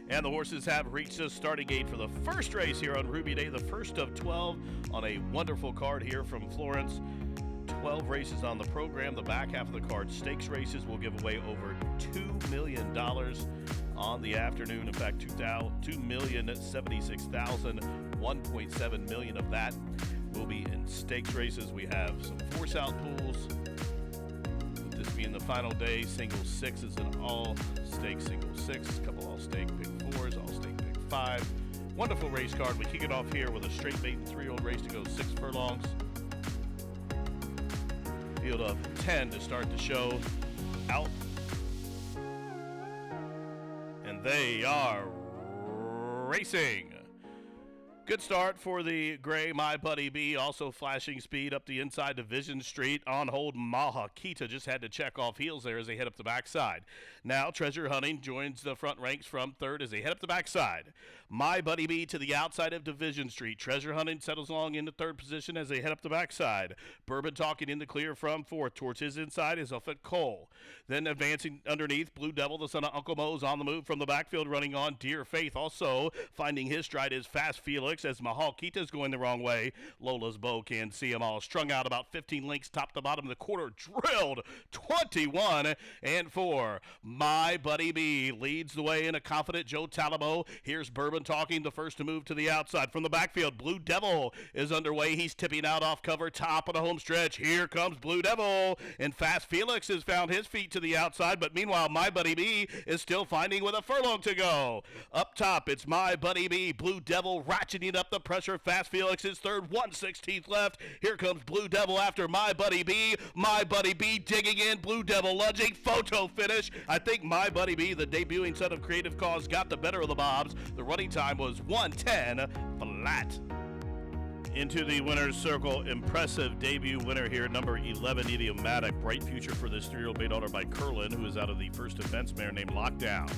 And the horses have reached the starting gate for the first race here on Ruby Day, the first of 12 on a wonderful card here from Florence. 12 races on the program. The back half of the card, stakes races, will give away over $2 million on the afternoon. In fact, $2,076,000, $1.7 million of that will be in stakes races. We have some force-out pools. With this being the final day, single six is an all-stake single six, a couple all-stake pick fours, all-stake pick five. Wonderful race card. We kick it off here with a straight maiden 3-year-old race to go 6 furlongs. Field of 10 to start the show out. And they are racing. Good start for the gray My Buddy B, also flashing speed up the inside Division Street. On hold, Mahakita just had to check off heels there as they head up the backside. Now Treasure Hunting joins the front ranks from third as they head up the backside. My Buddy B to the outside of Division Street. Treasure Hunting settles along into third position as they head up the backside. Bourbon Talking in the clear from fourth. Towards his inside is Uffet Cole. Then advancing underneath, Blue Devil, the son of Uncle Mo's on the move from the backfield, running on Dear Faith. Also finding his stride is Fast Felix as Mahal Kita's going the wrong way. Lola's Bow can see them all. Strung out about 15 links top to bottom of the quarter. Drilled 21 and 4. My Buddy B leads the way in a confident Joe Talabo. Here's Bourbon Talking, the first to move to the outside. From the backfield, Blue Devil is underway. He's tipping out off cover, top of the home stretch. Here comes Blue Devil. And Fast Felix has found his feet to the outside, but meanwhile, My Buddy B is still finding with a furlong to go. Up top, it's My Buddy B. Blue Devil ratcheting up the pressure. Fast Felix is third, 1/16 left. Here comes Blue Devil after My Buddy B. My Buddy B digging in. Blue Devil lunging. Photo finish. I think My Buddy B, the debuting son of Creative Cause, got the better of the Bobs. The running time was 1:10 flat. Into the winner's circle, impressive debut winner here, number 11, Idiomatic. Bright future for this 3-year-old bay daughter by Curlin, who is out of the first defense mare named Lockdown.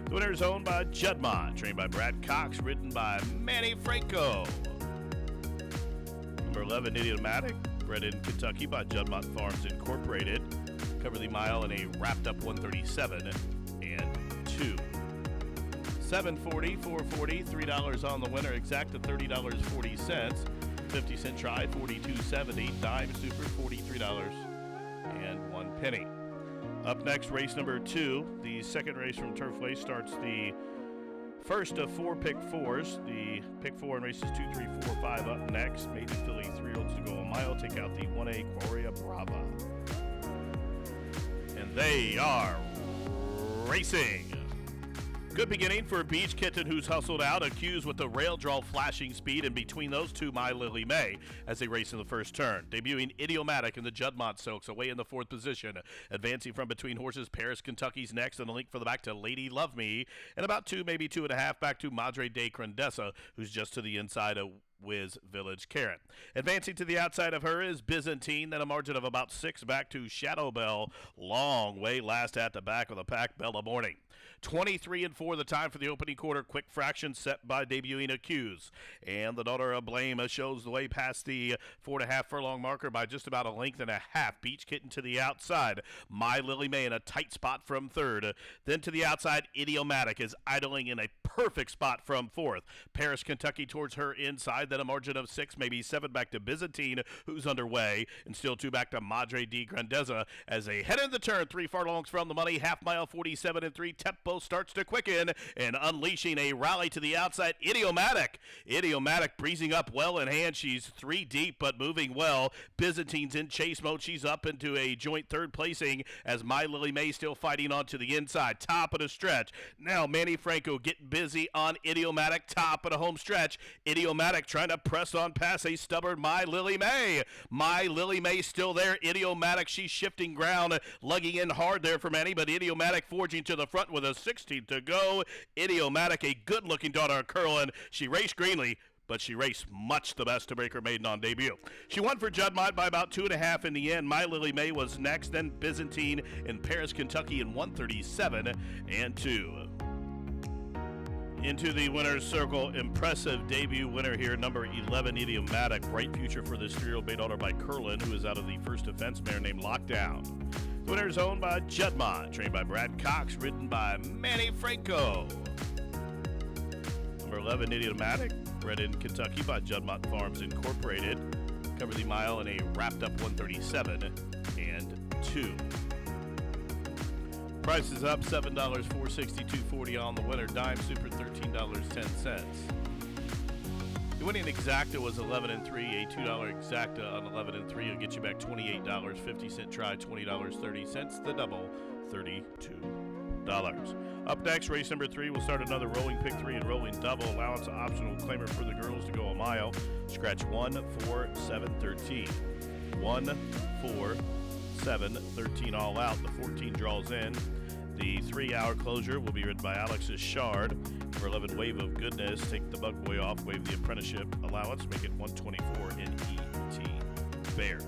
The winner is owned by Juddmont, trained by Brad Cox, ridden by Manny Franco. Number 11, Idiomatic, bred in Kentucky by Juddmont Farms Incorporated. Cover the mile in a wrapped-up 137 and 2. 740, 440, $3 on the winner, exact to $30.40. 50-cent try, $42.70. Dime super, $43.01. Up next, race number 2. The second race from Turfway starts the first of 4 pick fours. The pick 4 in races 2, 3, 4, 5 up next. Maiden filly 3-year-olds to go a mile. Take out the 1A Gloria Brava. And they are racing. Good beginning for Beach Kitten, who's hustled out, accused with the rail draw flashing speed, and between those two, My Lily May, as they race in the first turn. Debuting Idiomatic in the Juddmont Silks, away in the 4th position. Advancing from between horses, Paris, Kentucky's next, and a link for the back to Lady Love Me, and about 2, maybe 2.5 back to Madre de Grandeza, who's just to the inside of Wiz Village Karen. Advancing to the outside of her is Byzantine, then a margin of about 6 back to Shadow Bell. Long way last at the back of the pack, Bella Morning. 23 and 4 the time for the opening quarter. Quick fraction set by debuting Accuse. And the daughter of Blame shows the way past the 4.5 furlong marker by just about 1.5 lengths. Beach Kitten to the outside. My Lily May in a tight spot from third. Then to the outside, Idiomatic is idling in a perfect spot from fourth. Paris, Kentucky towards her inside. Then a margin of 6, maybe 7 back to Byzantine, who's underway, and still 2 back to Madre de Grandeza as they head into the turn. 3 furlongs from the money, half mile, 47 and 3. Tempo starts to quicken and unleashing a rally to the outside. Idiomatic breezing up well in hand. She's 3 deep but moving well. Byzantine's in chase mode. She's up into a joint third placing as My Lily May still fighting on to the inside. Top of the stretch. Now Manny Franco getting busy on Idiomatic. Top of the home stretch. Idiomatic trying to press on past a stubborn My Lily May. My Lily May still there. Idiomatic, she's shifting ground, lugging in hard there for Manny, but Idiomatic forging to the front with a 16 to go. Idiomatic, a good-looking daughter of Curlin. She raced greenly, but she raced much the best to break her maiden on debut. She won for Juddmont by about 2.5 in the end. My Lily May was next, then Byzantine in Paris, Kentucky in 137 and 2. Into the winner's circle, impressive debut winner here, number 11, Idiomatic. Bright future for this 3-year-old bay daughter by Curlin, who is out of the first defense mare named Lockdown. The winner is owned by Juddmont, trained by Brad Cox, ridden by Manny Franco. Number 11, Idiomatic, bred in Kentucky by Juddmonte Farms Incorporated. Covered the mile in a wrapped-up 137 and 2. Price is up $7, $462.40 on the winner. Dime Super $13.10. The winning exacta was 11 and 3. A $2 exacta on 11 and 3 will get you back $28.50. Try $20.30. The double $32. Up next, race number 3. We'll start another rolling pick 3 and rolling double. Allowance optional claimer for the girls to go a mile. Scratch 1, 4, 7, 13. 1, 4, 7, 13 all out. The 14 draws in. The 3-hour closure will be ridden by Alex's Shard. Number 11, Wave of Goodness. Take the bug boy off. Wave the apprenticeship allowance. Make it 124 in E.T. Baird.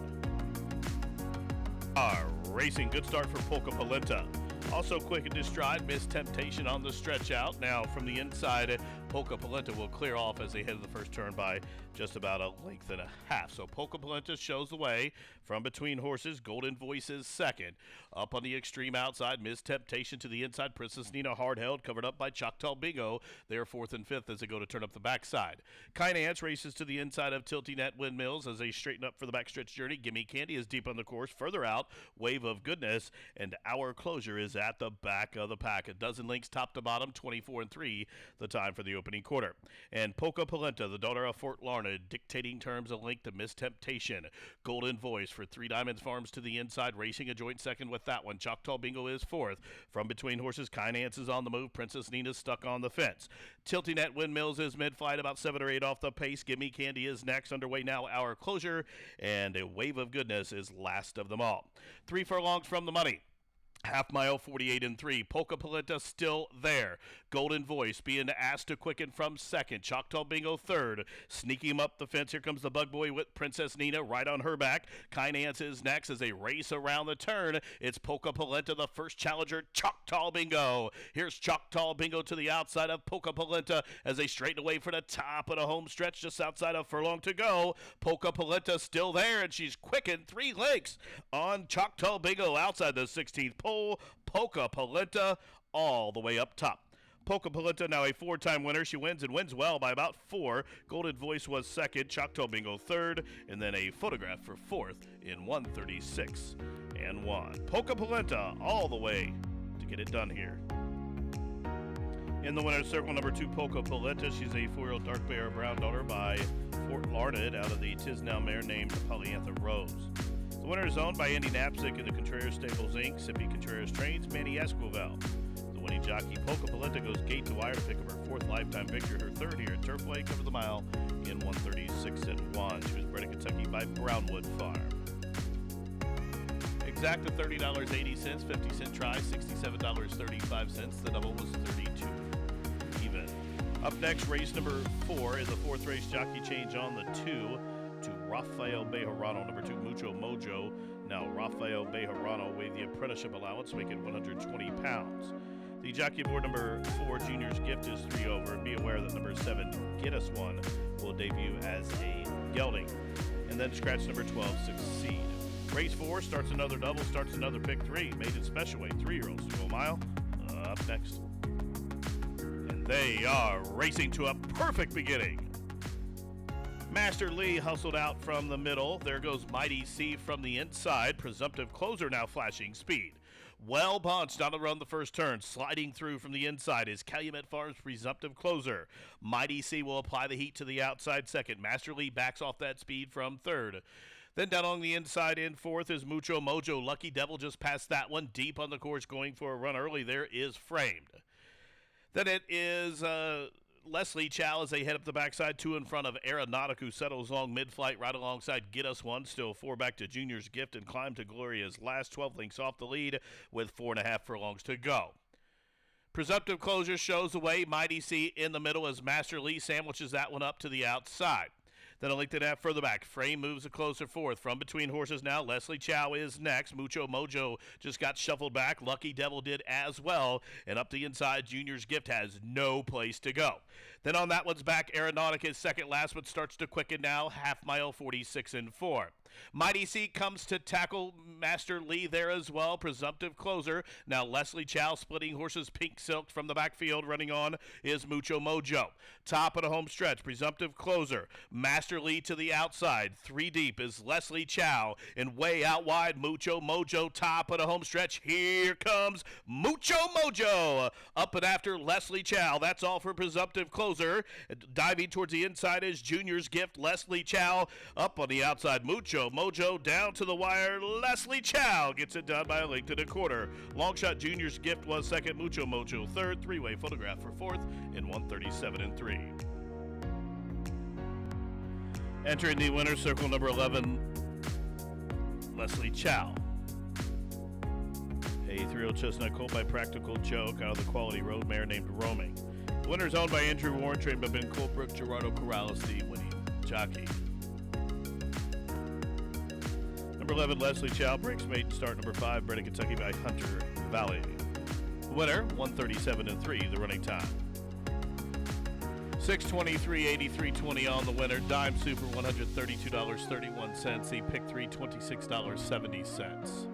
Racing. Good start for Polka Polenta. Also quick into stride, missed Temptation on the stretch out. Now from the inside, Polka Polenta will clear off as they head to the first turn by just about a length and a half. So Polka Polenta shows the way from between horses. Golden Voice is second. Up on the extreme outside, Miss Temptation to the inside. Princess Nina hard held, covered up by Choctaw Bingo. They're 4th and 5th as they go to turn up the backside. Kinance races to the inside of Tilty-Net Windmills as they straighten up for the backstretch journey. Gimme Candy is deep on the course. Further out, Wave of Goodness, and Our Closure is at the back of the pack. A dozen links top to bottom, 24 and 3, the time for the opening quarter. And Polka Polenta, the daughter of Fort Larned, dictating terms a link to Miss Temptation. Golden Voice for 3 Diamonds Farms to the inside, racing a joint second with that one. Choctaw Bingo is 4th. From between horses, Kinance is on the move. Princess Nina's stuck on the fence. Tilty-Net Windmills is mid-flight, about 7 or 8 off the pace. Gimme Candy is next. Underway now, Our Closure. And a Wave of Goodness is last of them all. 3 furlongs from the money. Half mile, 48 and 3. Polka Polenta still there. Golden Voice being asked to quicken from second. Choctaw Bingo third. Sneaking him up the fence. Here comes the bug boy with Princess Nina right on her back. Kinance is next as they race around the turn. It's Polka Polenta, the first challenger. Choctaw Bingo. Here's Choctaw Bingo to the outside of Polka Polenta as they straighten away for the top of the home stretch just outside of furlong to go. Polka Polenta still there, and she's quickened 3 lengths on Choctaw Bingo outside the 16th pole. Polka Polenta all the way up top. Polka Polenta now a 4-time winner. She wins and wins well by about 4. Golden Voice was second. Choctaw Bingo third. And then a photograph for 4th in 136 and 1. Polka Polenta all the way to get it done here. In the winner's circle, number 2, Polka Polenta. She's a 4-year-old dark bear brown daughter by Fort Larned out of the Tisnell mare named Polyantha Rose. The winner is owned by Andy Knapsick in the Contreras Stables, Inc. Sippy Contreras trains Manny Esquivel. The winning jockey, Polka Polenta, goes gate to wire to pick up her 4th lifetime victory, her 3rd here at Turfway, covered the mile in 136 and 1. She was bred in Kentucky by Brownwood Farm. Exacta $30.80, 50-cent try, $67.35. The double was 32 even. Up next, race number 4 is the 4th race jockey change on the 2. To Rafael Bejarano, number 2, Mucho Mojo. Now Rafael Bejarano weighed the apprenticeship allowance, making 120 pounds. The jockey aboard number 4, Junior's Gift, is 3 over. And be aware that number 7, Get Us One, will debut as a gelding. And then scratch number 12, Succeed. Race 4 starts another double, starts another pick 3. Maiden special weight, 3-year-olds to go a mile. Up next. And they are racing to a perfect beginning. Master Lee hustled out from the middle. There goes Mighty C from the inside. Presumptive Closer now flashing speed. Well bunched on the run the first turn. Sliding through from the inside is Calumet Farms Presumptive Closer. Mighty C will apply the heat to the outside second. Master Lee backs off that speed from third. Then down along the inside in 4th is Mucho Mojo. Lucky Devil just passed that one. Deep on the course going for a run early there is Framed. Then it is Leslie Chow as they head up the backside, 2 in front of Aeronautic, who settles along mid-flight right alongside Get Us One. Still 4 back to Junior's Gift and Climb to Gloria's last. 12 links off the lead with 4.5 furlongs to go. Presumptive Closure shows the way. Mighty C in the middle as Master Lee sandwiches that one up to the outside. Then a link to that further back. Frame moves a closer 4th. From between horses now, Leslie Chow is next. Mucho Mojo just got shuffled back. Lucky Devil did as well. And up the inside, Junior's Gift has no place to go. Then on that one's back, Aeronautica is second last, but starts to quicken now. Half mile, 46 and 4. Mighty Seat comes to tackle Master Lee there as well. Presumptive closer. Now Leslie Chow splitting horses. Pink Silk from the backfield. Running on is Mucho Mojo. Top of the home stretch. Presumptive closer. Master Lee to the outside. 3 deep is Leslie Chow. And way out wide, Mucho Mojo. Top of the home stretch. Here comes Mucho Mojo. Up and after Leslie Chow. That's all for presumptive closer. Diving towards the inside is Junior's Gift. Leslie Chow up on the outside. Mucho Mojo down to the wire. Leslie Chow gets it done by a length and a quarter. Longshot Junior's Gift was second. Mucho Mojo third. Three-way photograph for fourth in 137 and 3. Entering the winner's circle, number 11, Leslie Chow. A 3-year-old chestnut colt by Practical Joke out of the quality road mare named Roaming. The winner's owned by Andrew Warren, trained by Ben Colebrook. Gerardo Corrales, the winning jockey. Number 11, Leslie Chow, breaks maiden start. Number 5, bred in Kentucky by Hunter Valley. The winner, 137 and 3, the running time. 623.83.20 on the winner. Dime Super, $132.31. The pick 3, $26.70.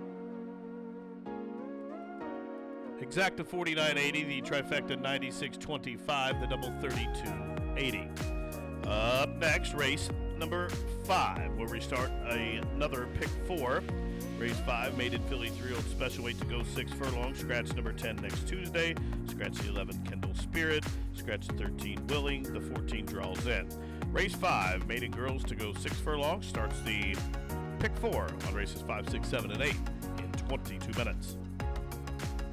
Exacta 49.80, the trifecta 96.25, the double 32.80. Up next, race number 5, where we start another pick 4. Race 5, Maiden Filly 3-year-old special weight to go 6 furlongs. Scratch number 10 next Tuesday. Scratch the 11, Kendall Spirit. Scratch 13, Willing. The 14 draws in. Race 5, Maiden Girls to go 6 furlongs. Starts the pick 4 on races 5, 6, 7, and 8 in 22 minutes.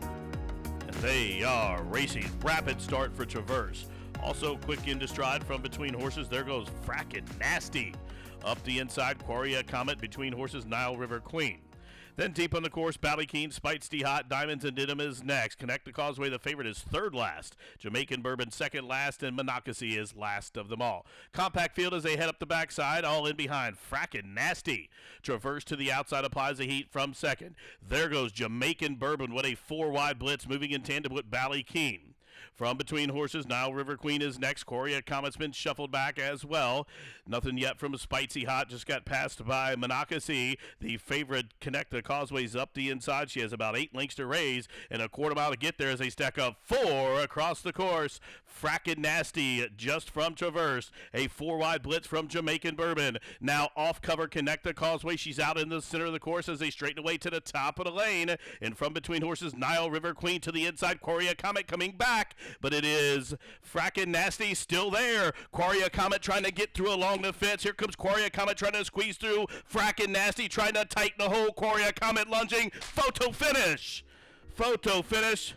And they are racing. Rapid start for Traverse. Also quick into stride from between horses. There goes Frackin' Nasty. Up the inside, Quarria Comet between horses, Nile River Queen. Then deep on the course, Ballykeen, Spitesty Hot, Diamonds and Didyma is next. Connect the Causeway, the favorite, is third last. Jamaican Bourbon second last, and Monocacy is last of them all. Compact field as they head up the backside, all in behind. Frackin' Nasty. Traverse to the outside, applies the heat from second. There goes Jamaican Bourbon with a 4-wide blitz, moving in tandem with Ballykeen. From between horses, Nile River Queen is next. Quarria Comet's been shuffled back as well. Nothing yet from Spitesy Hot. Just got passed by Monocacy. The favorite Connect the Causeway's up the inside. She has about 8 lengths to raise and a quarter mile to get there as they stack up 4 across the course. Frackin' Nasty just from Traverse. A 4-wide blitz from Jamaican Bourbon. Now off cover Connect the Causeway. She's out in the center of the course as they straighten away to the top of the lane. And from between horses, Nile River Queen to the inside. Quarria Comet coming back. But it is Frackin' Nasty still there. Quarria Comet trying to get through along the fence. Here comes Quarria Comet trying to squeeze through. Frackin' Nasty trying to tighten the hole. Quarria Comet lunging. Photo finish. Photo finish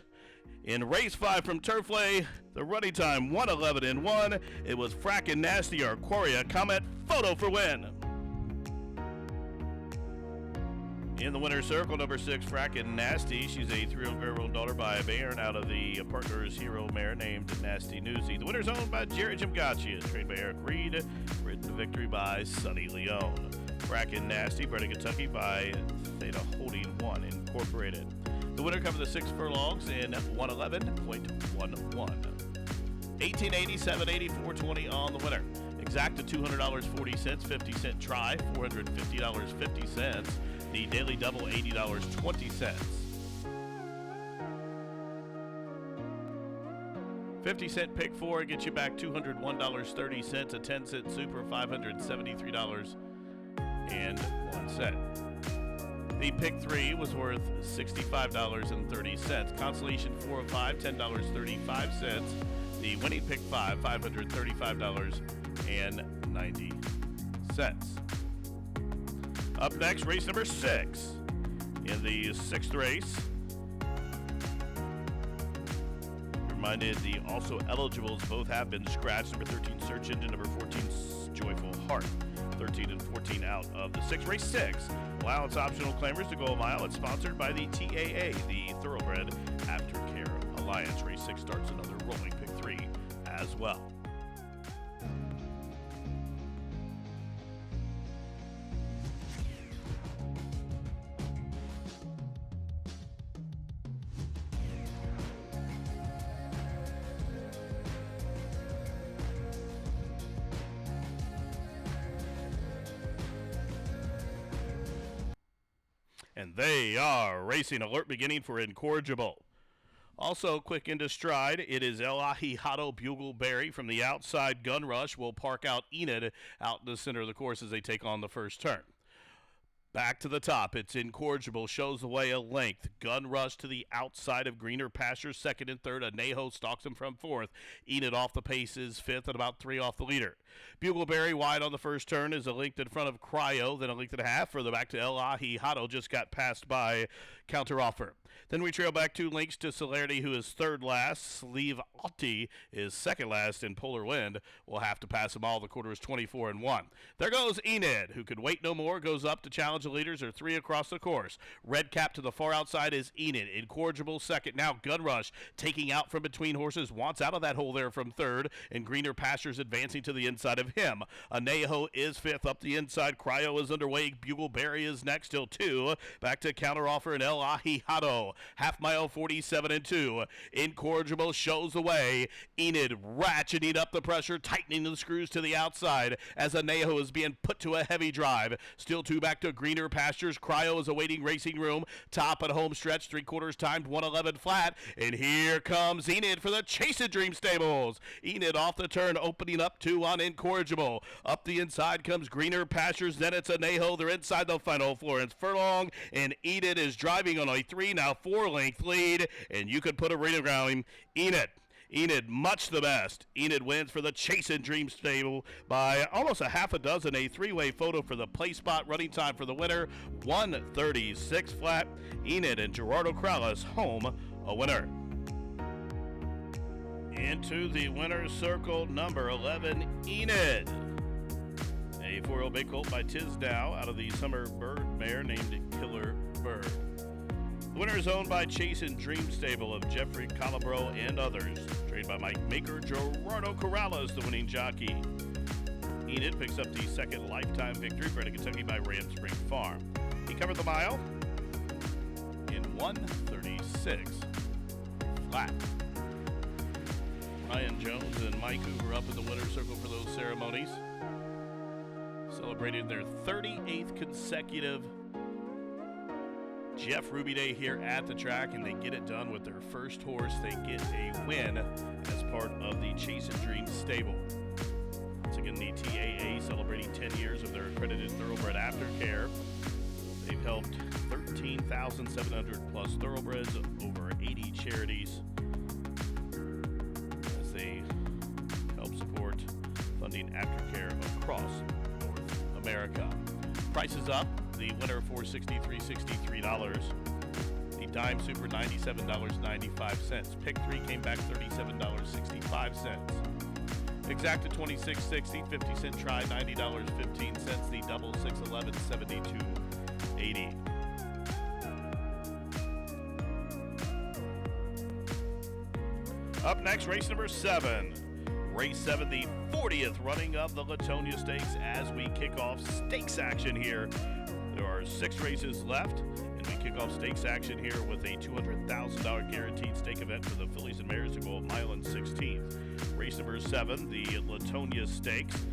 in race 5 from Turfway. The running time 1:11 and 1. It was Frackin' Nasty or Quarria Comet. Photo for win. In the winner's circle, number 6, Frackin' Nasty. She's a 3-year-old girl daughter by a bairn out of the Partners Hero mare named Nasty Newsy. The winner's owned by Jerry Jimgaccia, trained by Eric Reed, ridden to victory by Sonny Leone. Frackin' Nasty, bred in Kentucky by Theta Holding 1 Incorporated. The winner covered the 6 furlongs in 111.11. 1887, 84.20 on the winner. Exacta $200.40, 50-cent try, $450.50. The daily double, $80.20. 50-cent pick 4 gets you back $201.30. A 10-cent super, $573.01. The pick 3 was worth $65.30. Consolation 4 of 5, $10.35. The winning pick 5, $535.90. Up next, race number 6. In the 6th race, reminded the also eligibles both have been scratched. Number 13, Search Engine. Number 14, Joyful Heart. 13 and 14 out of the 6th. Race 6, Allowance Optional Claimers to go a mile. It's sponsored by the TAA, the Thoroughbred Aftercare Alliance. Race 6 starts another rolling pick 3 as well. And they are racing. Alert beginning for Incorrigible. Also, quick into stride, it is El Ahijado Bugleberry from the outside. Gun Rush will park out Enid out in the center of the course as they take on the first turn. Back to the top, it's Incorrigible, shows the way a length. Gun Rush to the outside of Greener Pastures, second and third. Anejo stalks him from fourth. Enid off the pace is fifth and about 3 off the leader. Bugleberry wide on the first turn is a length in front of Cryo, then a length and a half. Further back to El Ahijado, just got passed by Counteroffer. Then we trail back 2 lengths to Celerity, who is third last. Sleeve Otti is second last, and Polar Wind will have to pass them all. The quarter is 24 and 1. There goes Enid, who could wait no more, goes up to challenge the leaders. There are 3 across the course. Red cap to the far outside is Enid. Incorrigible second. Now Gun Rush taking out from between horses. Wants out of that hole there from third, and Greener Pastures advancing to the inside of him. Anejo is fifth up the inside. Cryo is underway. Bugleberry is next, still 2. Back to Counteroffer and El Ahijado. Half mile 47 and 2. Incorrigible shows the way. Enid ratcheting up the pressure, tightening the screws to the outside as Anejo is being put to a heavy drive. Still 2 back to Greener Pastures. Cryo is awaiting racing room. Top and home stretch, 3/4 timed, 111 flat. And here comes Enid for the Chasing Dream Stables. Enid off the turn, opening up 2 on Incorrigible. Up the inside comes Greener Pastures. Then it's Anejo. They're inside the final. Florence Furlong and Enid is driving on a 3, now 4-length lead. And you could put a reading around him. Enid, much the best. Enid wins for the Chasing Dream Stable by almost a half a dozen. A 3-way photo for the play spot. Running time for the winner, 1:36 flat. Enid and Gerardo Corrales home a winner. Into the winner's circle, number 11, Enid. A 4-year-old big colt by Tisdow out of the Summer Bird mare named Killer Bird. The winner is owned by Chasing Dream Stable of Jeffrey Calabro and others. Trained by Mike Maker, Gerardo Corrales, the winning jockey. Enid picks up the second lifetime victory, bred in Kentucky by Ram Spring Farm. He covered the mile in 1:36 flat. Ryan Jones and Mike Hoover up in the winner's circle for those ceremonies. Celebrated their 38th consecutive Jeff Ruby Day here at the track, and they get it done with their first horse. They get a win as part of the Chasing Dream Stable. Once again, the TAA celebrating 10 years of their accredited thoroughbred aftercare. They've helped 13,700 plus thoroughbreds, over 80 charities, as they help support funding aftercare across North America. Price is up. The winner $463.63. The Dime Super $97.95. Pick 3 came back $37.65. Exacta $26.60. 50-cent try $90.15. The double 611 $72.80. Up next, race number 7. Race 7, the 40th running of the Latonia Stakes as we kick off stakes action here. There are 6 races left, and we kick off stakes action here with a $200,000 guaranteed stake event for the fillies and mares to go a mile and 16th. Race number 7, the Latonia Stakes.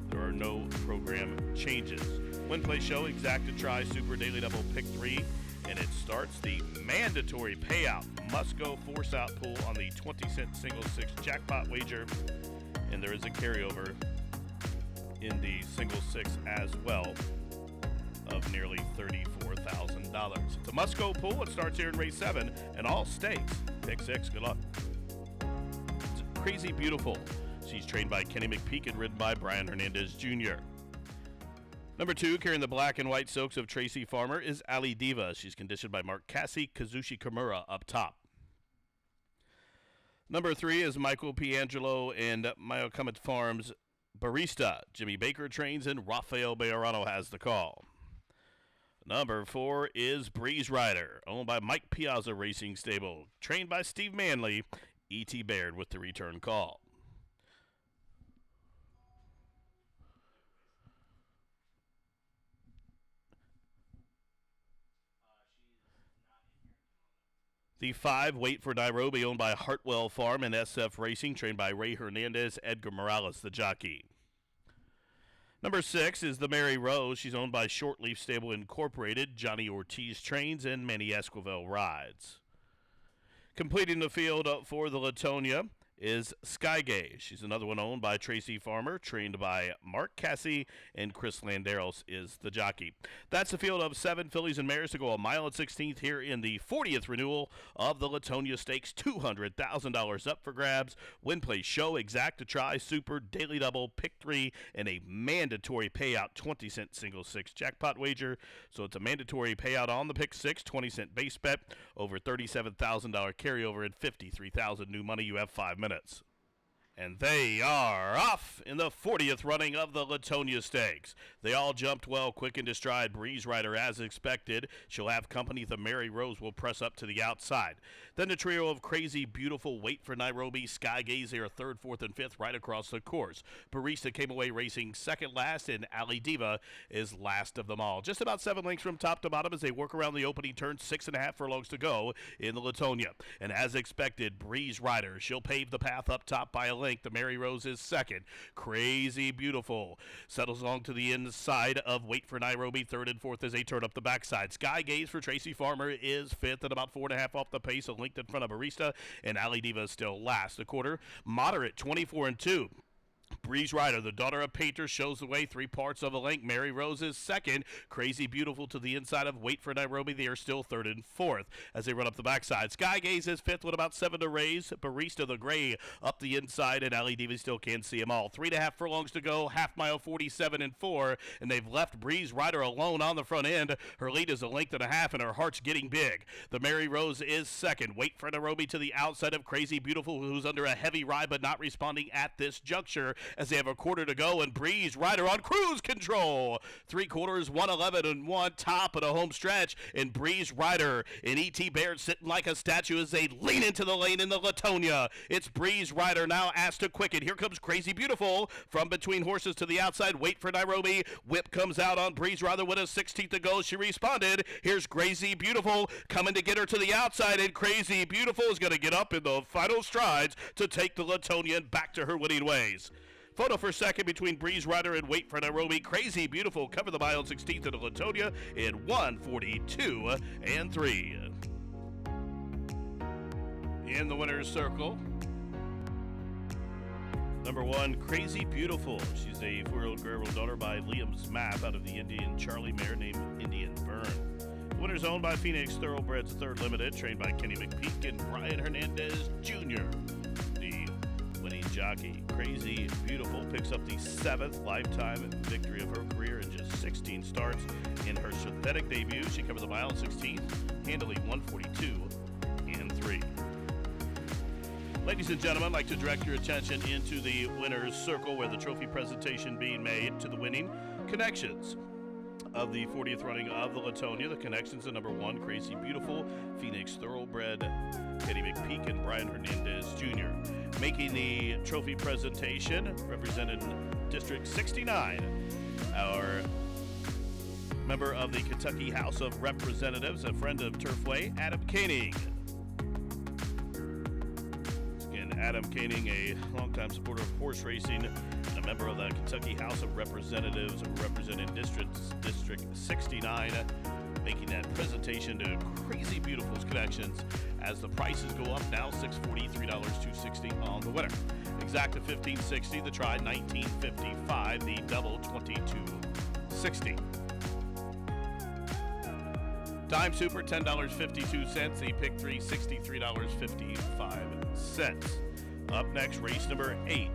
There are no program changes. Win, play, show, exacta, try, super, daily double, pick 3, and it starts the mandatory payout. Must go force out pool on the 20-cent single 6 jackpot wager, and there is a carryover in the single 6 as well of nearly $34,000. It's a must-go pool. It starts here in race 7, and all stakes. Pick 6. Good luck. It's Crazy Beautiful. She's trained by Kenny McPeak and ridden by Brian Hernandez Jr. Number 2, carrying the black and white silks of Tracy Farmer, is Ali Diva. She's conditioned by Mark Cassie, Kazushi Kimura up top. Number 3 is Michael Piangelo and Myocomet Farms Barista. Jimmy Baker trains, and Rafael Bejarano has the call. Number 4 is Breeze Rider, owned by Mike Piazza Racing Stable, trained by Steve Manley. E.T. Baird with the return call. The 5, Wait for Nairobi, owned by Hartwell Farm and SF Racing, trained by Ray Hernandez, Edgar Morales, the jockey. Number 6 is the Mary Rose. She's owned by Shortleaf Stable Incorporated, Johnny Ortiz trains, and Manny Esquivel rides. Completing the field for the Latonia is Skygaze. She's another one owned by Tracy Farmer, trained by Mark Cassie, and Chris Landeros is the jockey. That's the field of 7 fillies and mares to go a mile and 16th here in the 40th renewal of the Latonia Stakes. $200,000 up for grabs. Win, play, show, exact to try, super, daily double, pick 3, and a mandatory payout 20-cent single 6 jackpot wager. So it's a mandatory payout on the pick 6, 20-cent base bet, over $37,000 carryover, and $53,000 new money. You have 5 minutes. And they are off in the 40th running of the Latonia Stakes. They all jumped well, quick into stride. Breeze Rider, as expected. She'll have company. The Mary Rose will press up to the outside. Then the trio of Crazy Beautiful, Wait for Nairobi, Skygaze, they are 3rd, 4th, and 5th right across the course. Barista came away racing 2nd last, and Ali Diva is last of them all. Just about 7 lengths from top to bottom as they work around the opening turn. 6.5 furlongs to go in the Latonia. And as expected, Breeze Rider, she'll pave the path up top by a length. The Mary Rose is 2nd. Crazy Beautiful settles along to the inside of Wait for Nairobi. 3rd and 4th as they turn up the backside. Skygaze for Tracy Farmer is 5th at about 4.5 off the pace, a length in front of Barista, and Ali Diva is still last. The quarter moderate, 24 and 2. Breeze Rider, the daughter of Painter, shows the way 3 parts of a length. Mary Rose is 2nd. Crazy Beautiful to the inside of Wait for Nairobi. They are still 3rd and 4th as they run up the backside. Skygaze is 5th with about 7 to raise. Barista the Gray up the inside, and Ali Diva still can't see them all. 3.5 furlongs to go, half mile, 47 and 4, and they've left Breeze Rider alone on the front end. Her lead is a length and a half, and her heart's getting big. The Mary Rose is 2nd. Wait for Nairobi to the outside of Crazy Beautiful, who's under a heavy ride but not responding at this juncture, as they have a quarter to go, and Breeze Rider on cruise control. 3/4, 111 and 1, top of the home stretch, and Breeze Rider and E.T. Baird sitting like a statue as they lean into the lane in the Latonia. It's Breeze Rider now asked to quicken. Here comes Crazy Beautiful from between horses to the outside. Wait for Nairobi. Whip comes out on Breeze Rider with a 16th to go. She responded. Here's Crazy Beautiful coming to get her to the outside, and Crazy Beautiful is going to get up in the final strides to take the Latonia back to her winning ways. Photo for second between Breeze Rider and Wait for Nairobi. Crazy Beautiful cover the mile 16th of the Latonia in 1:42 and 3. In the winner's circle, number 1, Crazy Beautiful. She's a 4-year-old girl daughter by Liam's Map out of the Indian Charlie mare named Indian Burn. The winner's owned by Phoenix Thoroughbreds 3rd Limited, trained by Kenny McPeak and Brian Hernandez Jr. The winning jockey, Crazy Beautiful, picks up the 7th lifetime victory of her career in just 16 starts. In her synthetic debut, she covered the mile 16th, handily 1:42 and 3. Ladies and gentlemen, I'd like to direct your attention into the winner's circle, where the trophy presentation being made to the winning connections of the 40th running of the Latonia. The connections are number 1, Crazy Beautiful, Phoenix Thoroughbred, Kenny McPeak, and Brian Hernandez Jr. Making the trophy presentation, representing District 69, our member of the Kentucky House of Representatives, a friend of Turfway, Adam Koenig. Again, Adam Koenig, a longtime supporter of horse racing, and a member of the Kentucky House of Representatives, representing District 69, making that presentation to Crazy Beautiful's connections as the prices go up now. $640, $3.260 on the winner. Exact to $15.60, the try $19.55, the double $22.60. Dime Super $10.52, the pick 3 $63.55. Up next, race number 8.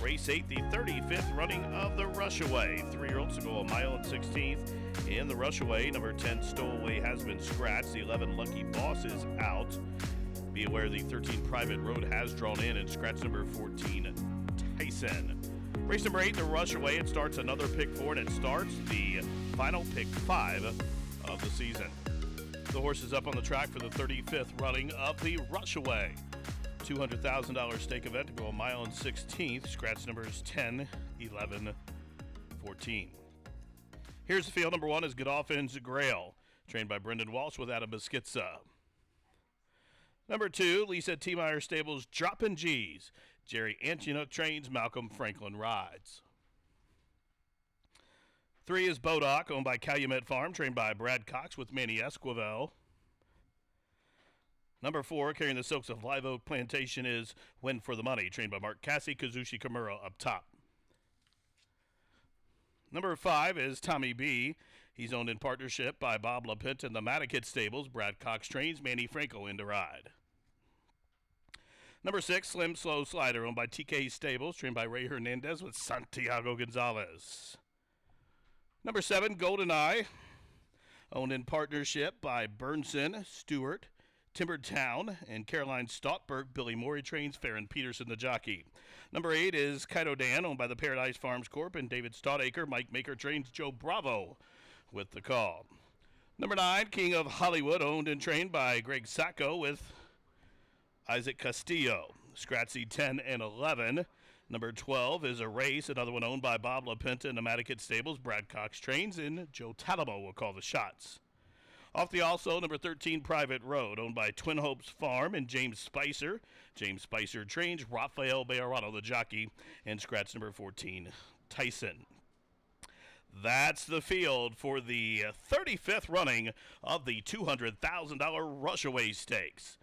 Race 8, the 35th running of the Rushaway. 3-year-olds to go a mile and 16th. In the Rushaway, number 10 Stowaway has been scratched. The 11 Lucky Boss is out. Be aware the 13 Private Road has drawn in, and scratch number 14 Tyson. Race number 8, the Rushaway. It starts another pick 4, and it starts the final pick 5 of the season. The horse is up on the track for the 35th running of the Rushaway. $200,000 stake event to go a mile and 16th. Scratch numbers 10, 11, 14. Here's the field. Number 1 is Godolphin's Grail, trained by Brendan Walsh with Adam Beschizza. Number 2, Lisa T. Meyer Stables Droppin' G's. Jerry Antonuck trains, Malcolm Franklin rides. 3 is Bodoc, owned by Calumet Farm, trained by Brad Cox with Manny Esquivel. Number 4, carrying the silks of Live Oak Plantation, is Win for the Money, trained by Mark Cassie, Kazushi Kimura up top. Number 5 is Tommy B. He's owned in partnership by Bob LaPinta and the Matakit Stables. Brad Cox trains, Manny Franco in to ride. Number 6, Slim Slow Slider, owned by TK Stables, trained by Ray Hernandez with Santiago Gonzalez. Number 7, Golden Eye, owned in partnership by Burnson, Stewart, Timbertown, and Caroline Stotberg. Billy Morey trains, Farron Peterson the jockey. Number 8 is Kaido Dan, owned by the Paradise Farms Corp. and David Stotacre. Mike Maker trains, Joe Bravo with the call. Number 9, King of Hollywood, owned and trained by Greg Sacco with Isaac Castillo. Scratzy 10 and 11. Number 12 is A Race, another one owned by Bob LaPinta and the Matakit Stables. Brad Cox trains, and Joe Talamo will call the shots. Off the also, number 13, Private Road, owned by Twin Hopes Farm and James Spicer. James Spicer trains, Rafael Bejarano, the jockey, and scratch number 14, Tyson. That's the field for the 35th running of the $200,000 Rushaway Stakes.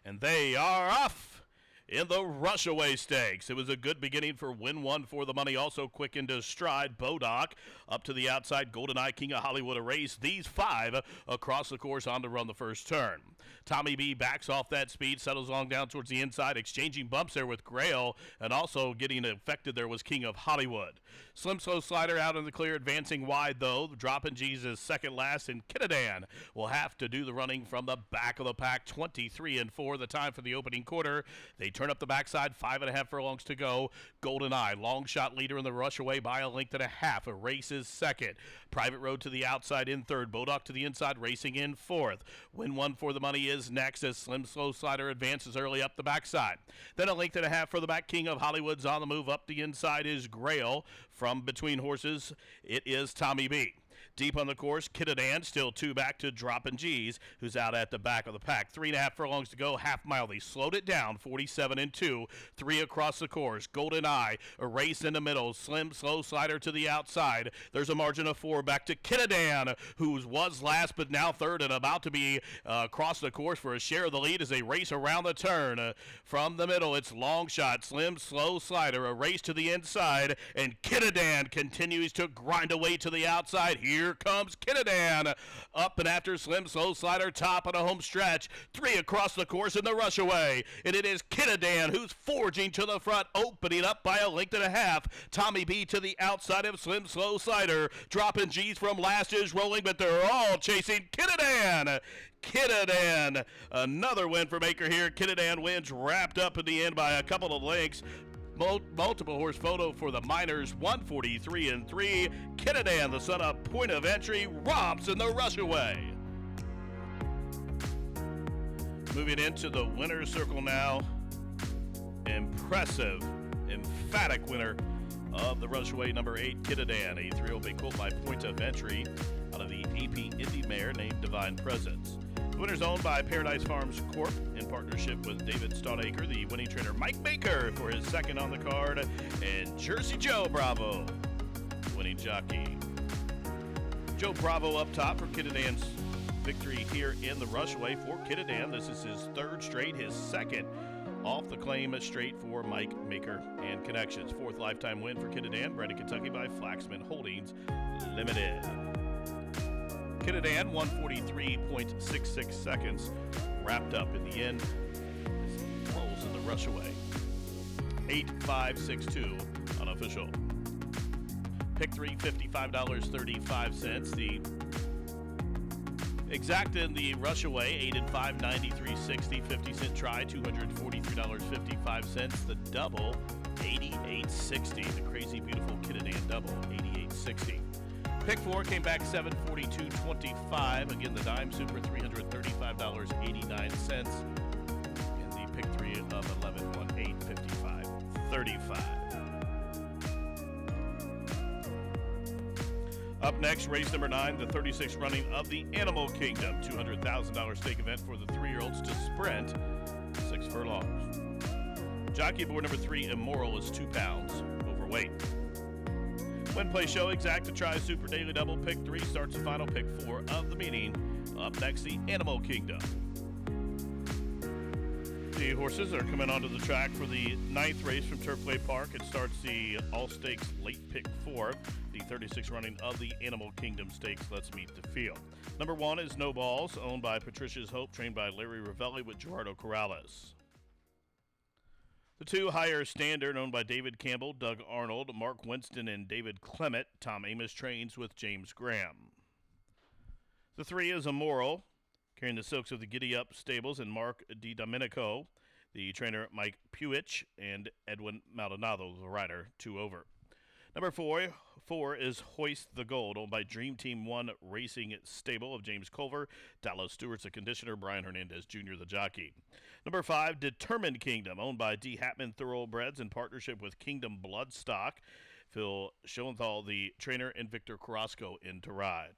And they are off in the Rushaway Stakes. It was a good beginning for Win One for the Money. Also quick into stride, Bodoc up to the outside, Golden Eye, King of Hollywood, A Race. These 5 across the course on to run the first turn. Tommy B backs off that speed, settles on down towards the inside, exchanging bumps there with Grail, and also getting affected there was King of Hollywood. Slim Slow Slider out in the clear, advancing wide though. Dropping Jesus second last, and Kitadan will have to do the running from the back of the pack. 23-4 the time for the opening quarter. They turn up the backside, 5.5 furlongs to go. Golden Eye, long shot leader in the Rushaway by a length and a half. A Race is second. Private Road to the outside in third. Bodoc to the inside, racing in fourth. Win One for the Money is next as Slim Slow Slider advances early up the backside. Then a length and a half for the back. King of Hollywood's on the move. Up the inside is Grail. From between horses, it is Tommy B. Deep on the course, Kitadan still 2 back to Droppin' G's, who's out at the back of the pack. 3.5 furlongs to go, half mile. They slowed it down, 47-2. 3 across the course. Golden Eye, A Race in the middle. Slim Slow Slider to the outside. There's a margin of 4 back to Kitadan, who was last but now third and about to be across the course for a share of the lead as they race around the turn. From the middle, it's long shot. Slim Slow Slider, A Race to the inside, and Kitadan continues to grind away to the outside. Here comes Kitadan up and after Slim Slow Slider, top on a home stretch. 3 across the course in the Rushaway, and it is Kitadan who's forging to the front, opening up by a length and a half. Tommy B to the outside of Slim Slow Slider. Dropping G's from last is rolling, but they're all chasing Kitadan. Kitadan, another win for Maker here. Kitadan wins, wrapped up in the end by a couple of lengths. Multiple horse photo for the Miners, 143-3. Kitadan, the son of Point of Entry, romps in the Rushaway. Moving into the winner's circle now. Impressive, emphatic winner of the Rushaway, number 8, Kitadan, a 3-year-old bay colt by Point of Entry out of the AP Indy mare named Divine Presence. The winner's owned by Paradise Farms Corp. in partnership with David Stotacre, the winning trainer Mike Baker for his second on the card, and Jersey Joe Bravo, winning jockey. Joe Bravo up top for Kitadan's victory here in the Rushaway for Kitadan. This is his third straight, his second off the claim straight for Mike Maker and Connections. Fourth lifetime win for Kitadan, bred in Kentucky by Flaxman Holdings Limited. Kitadan, 143.66 seconds, wrapped up in the end. Rolls in the Rushaway. 8.562 unofficial. Pick 3, $55.35. The exact in the Rushaway, 8 and 5, 93.60, 50-cent try, $243.55. The double, 88.60. The crazy beautiful Kitadan double, 88.60. Pick 4 came back 742.25. Again, the dime super, $335.89. And the pick 3 of 11.1855.35. Up next, race number 9, the 36th running of the Animal Kingdom. $200,000 stake event for the 3-year-olds to sprint 6 furlongs. Jockey aboard number 3, Immoral, is 2 pounds overweight. Win Play Show Exacta Try Super Daily Double Pick 3 starts the final pick 4 of the meeting. Up next, the Animal Kingdom. The horses are coming onto the track for the 9th race from Turfway Park. It starts the All-Stakes Late Pick 4, the 36th running of the Animal Kingdom Stakes. Let's meet the field. Number 1 is No Balls, owned by Patricia's Hope, trained by Larry Ravelli with Gerardo Corrales. The 2, Higher Standard, owned by David Campbell, Doug Arnold, Mark Winston, and David Clement. Tom Amos trains with James Graham. The 3 is Immoral, carrying the silks of the Giddy Up stables, and Mark DiDomenico, the trainer Mike Puich, and Edwin Maldonado, the rider, 2 over. Number 4 is Hoist the Gold, owned by Dream Team 1 Racing Stable of James Culver, Dallas Stewart's the conditioner, Brian Hernandez Jr. the jockey. Number 5, Determined Kingdom, owned by D. Hatman Thoroughbreds in partnership with Kingdom Bloodstock, Phil Schoenthal the trainer, and Victor Carrasco in to ride.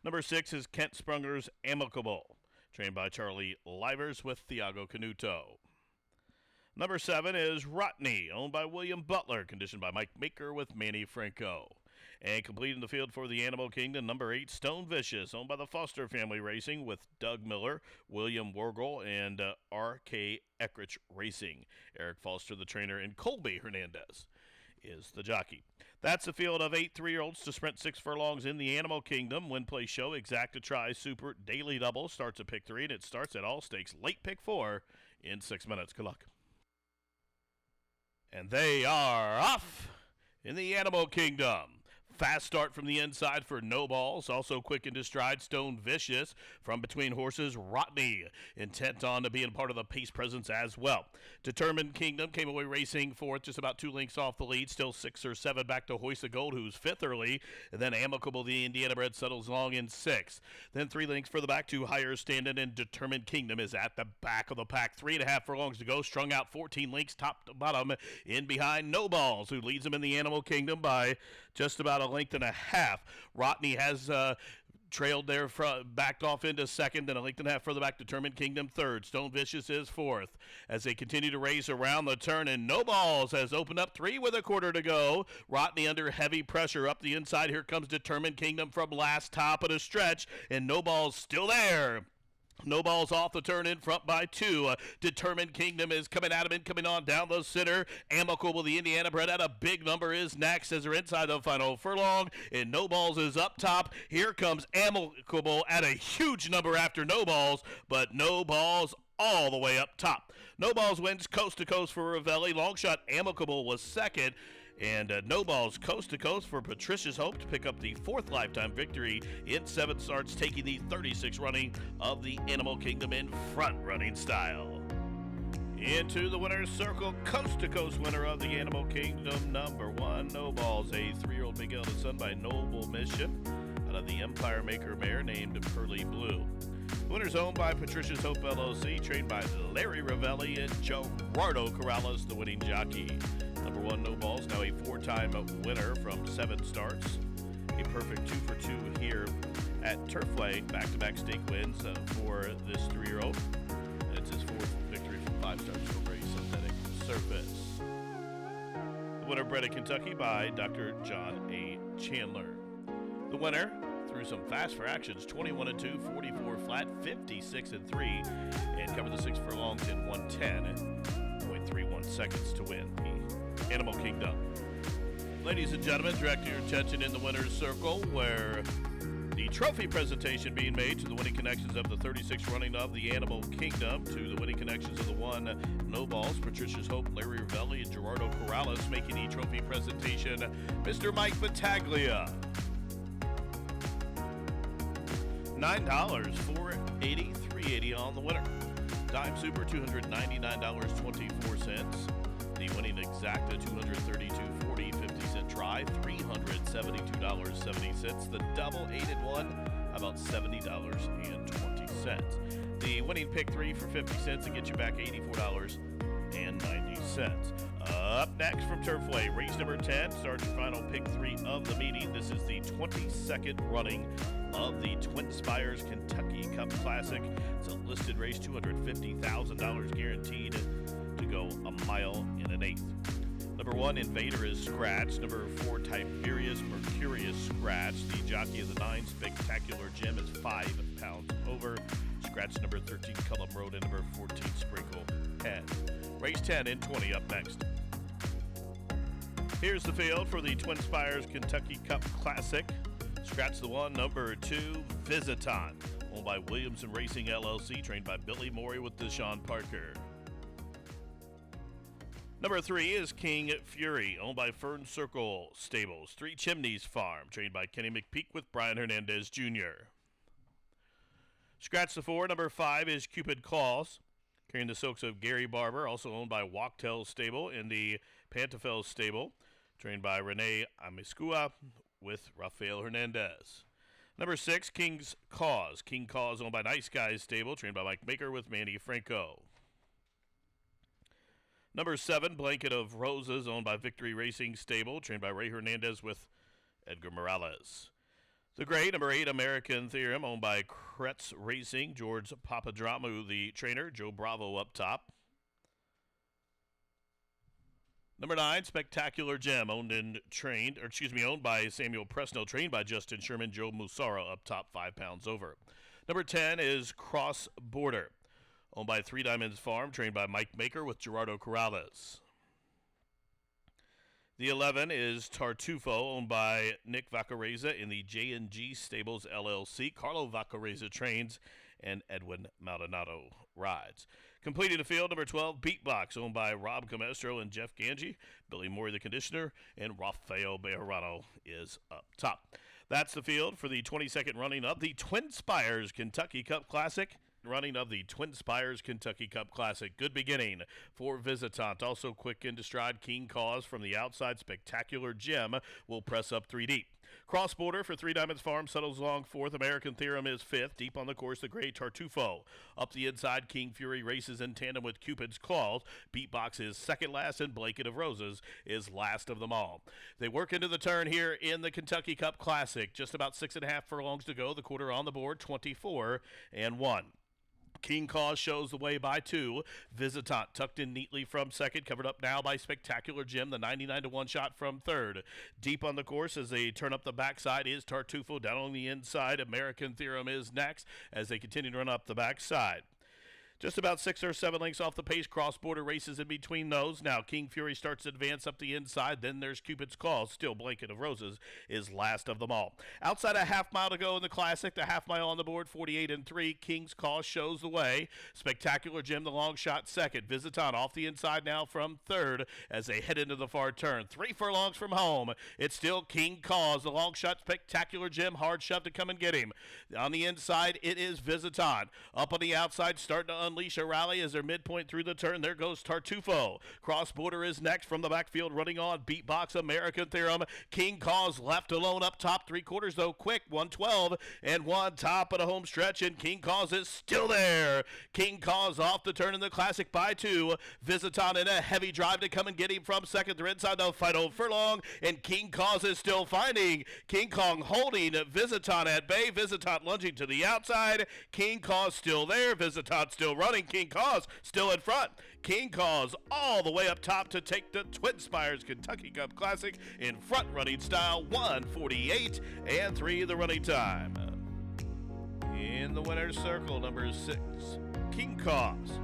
Number 6 is Kent Sprunger's Amicable, trained by Charlie Livers with Thiago Canuto. Number 7 is Rotney, owned by William Butler, conditioned by Mike Maker with Manny Franco. And completing the field for the Animal Kingdom, number 8, Stone Vicious, owned by the Foster Family Racing with Doug Miller, William Wargel, and R.K. Eckrich Racing. Eric Foster, the trainer, and Colby Hernandez is the jockey. That's the field of 8 3-year-olds to sprint 6 furlongs in the Animal Kingdom. Win Play Show Exacta Try Super Daily Double starts at pick 3, and it starts at All Stakes Late Pick 4 in 6 minutes. Good luck. And they are off in the Animal Kingdom. Fast start from the inside for No Balls. Also quick into stride, Stone Vicious. From between horses, Rotney, intent on to being part of the pace presence as well. Determined Kingdom came away racing fourth, just about 2 lengths off the lead. Still 6 or 7 back to Hoist the Gold, who's 5th early. And then Amicable, the Indiana bred, settles along in 6th. Then 3 lengths further back to Higher Standard, and Determined Kingdom is at the back of the pack. 3.5 furlongs to go, strung out 14 lengths top to bottom. In behind No Balls, who leads them in the Animal Kingdom by just about a length and a half. Rotney has trailed there, backed off into 2nd, and a length and a half further back, Determined Kingdom 3rd. Stone Vicious is 4th as they continue to race around the turn, and No Balls has opened up 3 with a quarter to go. Rotney under heavy pressure up the inside. Here comes Determined Kingdom from last, top of the stretch, and No Balls still there. No Balls off the turn in front by 2. Determined Kingdom is coming at him and coming on down the center. Amicable, the Indiana bred, at a big number is next as they're inside the final furlong. And No Balls is up top. Here comes Amicable at a huge number after No Balls, but No Balls all the way up top. No Balls wins coast to coast for Ravelli. Long shot Amicable was 2nd. And No Balls coast to coast for Patricia's Hope to pick up the 4th lifetime victory in 7 starts, taking the 36th running of the Animal Kingdom in front running style. Into the winner's circle, coast to coast winner of the Animal Kingdom, number 1, No Balls, a 3-year-old big eldest son by Noble Mischief out of the Empire Maker mare named Pearly Blue. The winner's owned by Patricia's Hope LLC, trained by Larry Ravelli and Gerardo Corrales, the winning jockey. Number 1, No Balls, now a 4-time winner from 7 starts. A perfect 2 for 2 here at Turfway. Back-to-back stake wins for this 3-year-old. It's his 4th victory from 5 starts over a synthetic surface. The winner bred in Kentucky by Dr. John A. Chandler. The winner through some fast for actions, 21-2, 44 flat, 56-3, and covered the 6 furlongs in 110.31 seconds to win the Animal Kingdom. Ladies and gentlemen, direct your attention in the winner's circle where the trophy presentation being made to the winning connections of the 36th running of the Animal Kingdom, to the winning connections of the 1, No Balls, Patricia's Hope, Larry Ravelli, and Gerardo Corrales, making the trophy presentation, Mr. Mike Battaglia. $9, $4.80, $3.80 on the winner. Dime Super, $299.24. The winning Exacta, $232.40, 50-cent try, $372.70. The double aided one, about $70.20. The winning pick 3 for 50 cents and get you back $84.90. Up next from Turfway, race number 10 starts your final pick 3 of the meeting. This is the 22nd running of the Twin Spires Kentucky Cup Classic. It's a listed race, $250,000 guaranteed to go a mile in an eighth. Number 1, Invader is scratched. Number 4, Tiberius Mercurius scratched. The jockey of the 9, Spectacular Gem, is 5 pounds over. Scratch number 13, Cullum Road, and number 14, Sprinkle Head. Race 10 and 20 up next. Here's the field for the Twin Spires Kentucky Cup Classic. Scratch the 1, number 2, Visitant, owned by Williamson Racing LLC, trained by Billy Morey with Deshaun Parker. Number 3 is King Fury, owned by Fern Circle Stables, Three Chimneys Farm, trained by Kenny McPeak with Brian Hernandez Jr. Scratch the 4, number 5 is Cupid Claus, carrying the silks of Gary Barber, also owned by Walktail Stable in the Pantafel Stable, trained by Renee Amiscua with Rafael Hernandez. Number 6, King's Cause. King Cause, owned by Nice Guys Stable, trained by Mike Maker with Manny Franco. Number 7, Blanket of Roses, owned by Victory Racing Stable, trained by Ray Hernandez with Edgar Morales. The gray, number 8, American Theorem, owned by Kretz Racing, George Papadramu, the trainer, Joe Bravo up top. Number 9, Spectacular Gem, owned by Samuel Presnell, trained by Justin Sherman, Joe Musara up top, 5 pounds over. Number 10 is Cross Border, owned by Three Diamonds Farm, trained by Mike Maker with Gerardo Corrales. The 11 is Tartufo, owned by Nick Vacareza in the J&G Stables LLC. Carlo Vacareza trains and Edwin Maldonado rides. Completing the field, number 12, Beatbox, owned by Rob Comestro and Jeff Ganji. Billy Morey, the conditioner, and Rafael Bejarano is up top. That's the field for the 22nd running of the Twin Spires Kentucky Cup Classic. Good beginning for Visitant. Also quick into stride, King Cause from the outside. Spectacular Gem will press up 3 deep. Cross Border for Three Diamonds Farm settles along 4th. American Theorem is 5th. Deep on the course, the gray Tartufo. Up the inside, King Fury races in tandem with Cupid's Claws. Beatbox is second last, and Blanket of Roses is last of them all. They work into the turn here in the Kentucky Cup Classic. Just about 6.5 furlongs to go. The quarter on the board, 24-1. King Cause shows the way by 2. Visitant tucked in neatly from second, covered up now by Spectacular Gem, the 99-1 shot from third. Deep on the course as they turn up the backside is Tartufo. Down on the inside, American Theorem is next as they continue to run up the backside. Just about 6 or 7 lengths off the pace. Cross Border races in between those. Now King Fury starts to advance up the inside. Then there's Cupid's Claws. Still Blanket of Roses is last of them all. Outside a half mile to go in the Classic. The half mile on the board, 48-3. King's Cause shows the way. Spectacular Gem, the long shot, second. Visitant off the inside now from third as they head into the far turn. 3 furlongs from home. It's still King Cause. The long shot, Spectacular Gem, hard shove to come and get him. On the inside, it is Visitant. Up on the outside, starting to unleash a rally as they're midpoint through the turn. There goes Tartufo. Cross Border is next from the backfield, running on. Beatbox, American Theorem. King Cause left alone up top. 3/4 though, quick. 112 and 1 top of the home stretch, and King Cause is still there. King Cause off the turn in the Classic by 2. Visitant in a heavy drive to come and get him from second. They're inside the final furlong, and King Cause is still finding. King Kong holding Visitant at bay. Visitant lunging to the outside. King Cause still there. Visitant still running. King Cause still in front. King Cause all the way up top to take the Twin Spires Kentucky Cup Classic in front running style. 1:48-3 the running time. In the winner's circle, number 6, King Cause.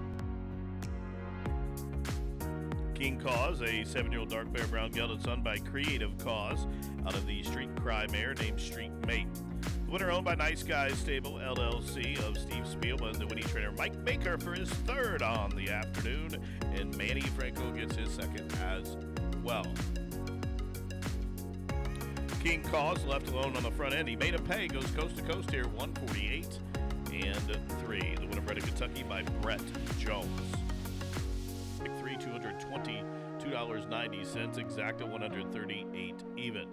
King Cause, a 7-year-old dark bear brown gelded son by Creative Cause out of the Street Cry mare named Street Mate. The winner owned by Nice Guys Stable LLC of Steve Spielman, the winning trainer Mike Baker for his third on the afternoon, and Manny Franco gets his second as well. King Cause left alone on the front end. He made a pay, goes coast to coast here, 148-3. The winner bred in Kentucky by Brett Jones. Pick 3, $222.90, exacta 138 even.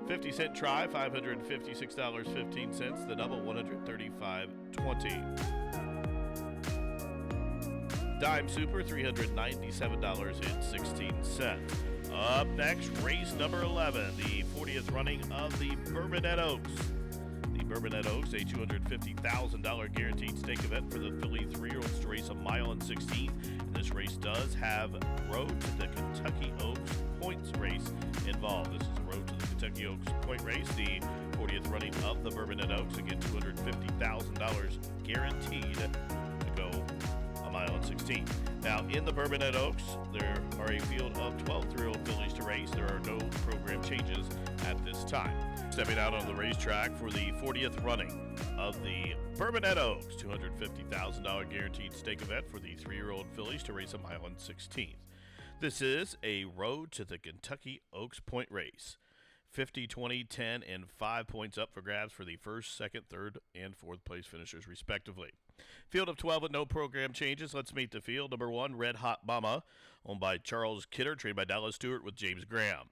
50-cent try, $556.15. The double, $135.20. Dime Super, $397.16. Up next, race number 11, the 40th running of the Bourbonette Oaks. The Bourbonette Oaks, a $250,000 guaranteed stake event for the Philly 3-year-olds to race a mile and 16th. And this race does have Road to the Kentucky Oaks points race involved. This is a Road to the Kentucky Oaks point race, the 40th running of the Bourbonette Oaks. Again, $250,000 guaranteed to go a mile and 16. Now, in the Bourbonette Oaks, there are a field of 12 3-year-old fillies to race. There are no program changes at this time. Stepping out on the racetrack for the 40th running of the Bourbonette Oaks, $250,000 guaranteed stake event for the 3-year-old fillies to race a mile and 16th. This is a Road to the Kentucky Oaks point race. 50, 20, 10, and 5 points up for grabs for the first, second, third, and fourth place finishers, respectively. Field of 12 with no program changes. Let's meet the field. Number 1, Red Hot Mama, owned by Charles Kidder, trained by Dallas Stewart with James Graham.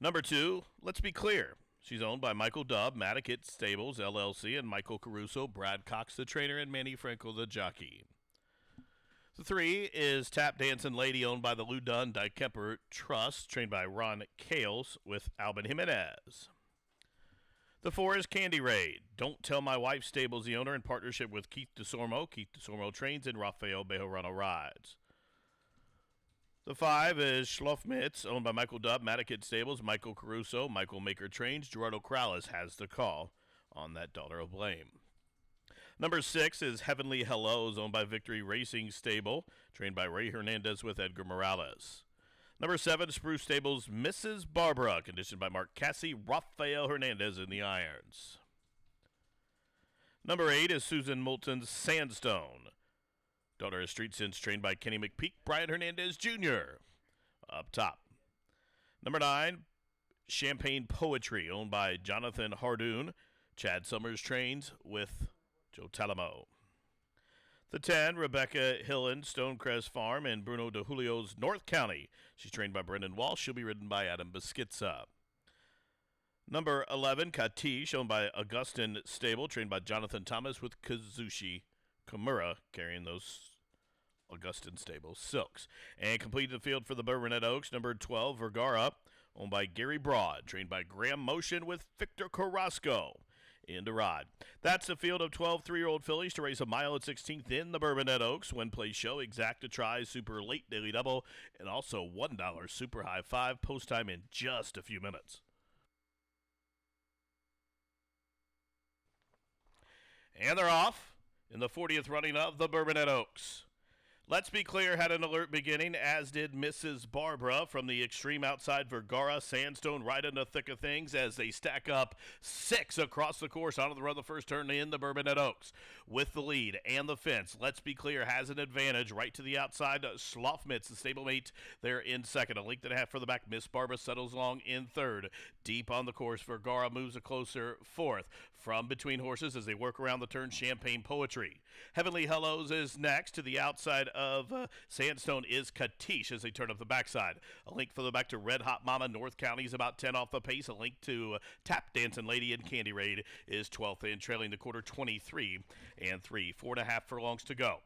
Number 2, Let's Be Clear. She's owned by Michael Dubb, Mattakit Stables, LLC, and Michael Caruso, Brad Cox, the trainer, and Manny Frankel, the jockey. The 3 is Tap Dancing Lady, owned by the Lou Dunn Dykemper Trust, trained by Ron Kales with Albin Jimenez. The 4 is Candy Raid. Don't Tell My Wife Stables, the owner, in partnership with Keith DeSormo. Keith DeSormo trains and Rafael Bejarano rides. The 5 is Schlofmitz, owned by Michael Dubb, Mattakit Stables, Michael Caruso, Michael Maker trains. Gerardo Corrales has the call on that Daughter of Blame. Number 6 is Heavenly Hellos, owned by Victory Racing Stable, trained by Ray Hernandez with Edgar Morales. Number 7, Spruce Stables, Mrs. Barbara, conditioned by Mark Cassie, Rafael Hernandez in the irons. Number 8 is Susan Moulton's Sandstone. Daughter of Street Sense, trained by Kenny McPeak, Brian Hernandez Jr. up top. Number 9, Champagne Poetry, owned by Jonathan Hardoon. Chad Summers trains with Joe Talamo. The 10, Rebecca Hillen, Stonecrest Farm, and Bruno de Julio's North County. She's trained by Brendan Walsh. She'll be ridden by Adam Beschizza. Number 11, Katish, owned by Augustin Stable, trained by Jonathan Thomas with Kazushi Kimura, carrying those Augustin Stable silks. And completed the field for the Bourbonette Oaks, number 12, Vergara, owned by Gary Broad, trained by Graham Motion with Victor Carrasco in the rod. That's the field of 12 3-year-old fillies to race a mile and 16th in the Bourbonette Oaks. Win, play, show, exacta try, super late daily double, and also $1 super high 5. Post time in just a few minutes. And they're off in the 40th running of the Bourbonette Oaks. Let's Be Clear had an alert beginning, as did Mrs. Barbara from the extreme outside. Vergara, Sandstone right in the thick of things as they stack up 6 across the course onto the run of the first turn in the Bourbonette Oaks. With the lead and the fence, Let's Be Clear has an advantage right to the outside. Schlofmitz, the stablemate, there in second. A length and a half for the back. Miss Barbara settles along in third. Deep on the course, Vergara moves a closer fourth. From between horses as they work around the turn, Champagne Poetry. Heavenly Hellos is next. To the outside of Sandstone is Katish as they turn up the backside. A link for the back to Red Hot Mama. North County is about 10 off the pace. A link to Tap Dancing Lady and Candy Raid is 12th in, trailing the quarter 23 and 3. 4.5 furlongs to go.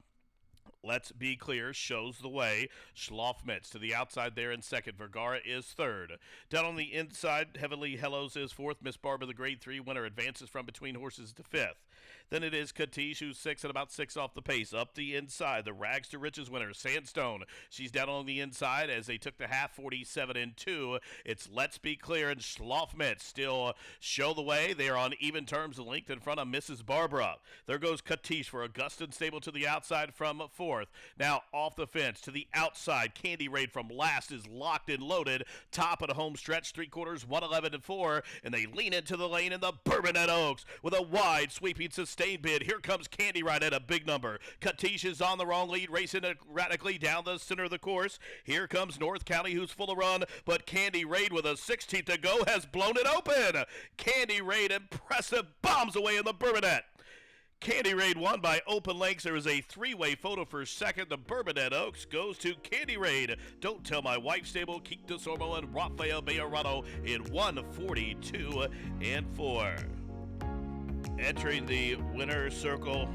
Let's Be Clear shows the way. Schlofmitz to the outside there in second. Vergara is third. Down on the inside, Heavenly Hellos is fourth. Miss Barbara, the grade 3 winner, advances from between horses to fifth. Then it is Katish, who's 6 and about 6 off the pace. Up the inside, the Rags to Riches winner, Sandstone. She's down on the inside as they took the half, 47 and 2. It's Let's Be Clear and Schlofmitz still show the way. They are on even terms, linked in front of Mrs. Barbara. There goes Katish for Augustin Stable to the outside from fourth. Now off the fence to the outside. Candy Raid from last is locked and loaded. Top of the home stretch, 3/4, 111 and 4. And they lean into the lane in the Bourbonette Oaks with a wide sweeping sustained bid. Here comes Candy Raid at a big number. Katish is on the wrong lead, racing erratically down the center of the course. Here comes North County, who's full of run, but Candy Raid with a 16th to go has blown it open. Candy Raid impressive bombs away in the Bourbonette. Candy Raid won by open lengths. There is a 3-way photo for second. The Bourbonette Oaks goes to Candy Raid. Don't Tell My Wife Stable, Keith DeSormo, and Rafael Bejarano in 142 and 4. Entering the winner's circle,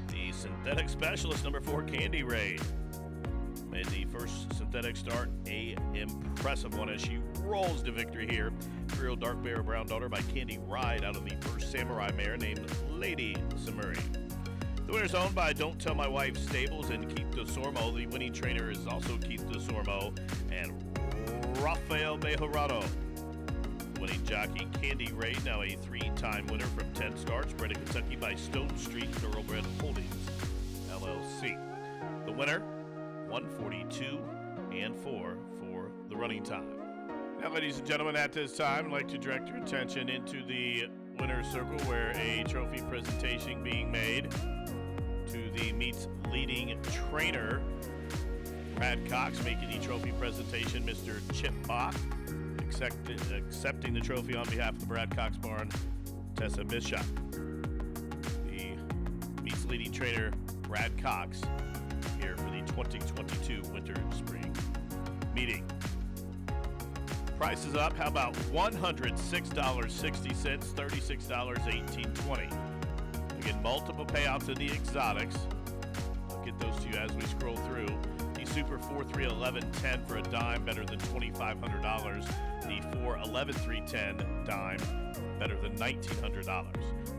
the synthetic specialist, number 4, Candy Raid. In the first synthetic start, a impressive one as she rolls to victory here. 3-year-old Dark Bear Brown Daughter by Candy Ride out of the first Samurai mare named Lady Samuri. The winner's owned by Don't Tell My Wife Stables and Keith DeSormo. The winning trainer is also Keith DeSormo and Rafael Bejarano. The winning jockey, Candy Ray, now a 3-time winner from 10 starts, bred in Kentucky by Stone Street Thoroughbred Holdings, LLC. The winner, 142 and 4 for the running time. Now, ladies and gentlemen, at this time, I'd like to direct your attention into the winner's circle where a trophy presentation being made to the meet's leading trainer, Brad Cox, making the trophy presentation, Mr. Chip Bach, accepting the trophy on behalf of the Brad Cox Barn, Tessa Bishop. The meet's leading trainer, Brad Cox, here for the 2022 Winter-Spring meeting. Price is up. How about $106.60, $36.1820. Again, multiple payouts in the exotics. I'll get those to you as we scroll through. The Super 4-3-11-10 for a dime, better than $2,500. The 4-11-3-10 dime, better than $1,900.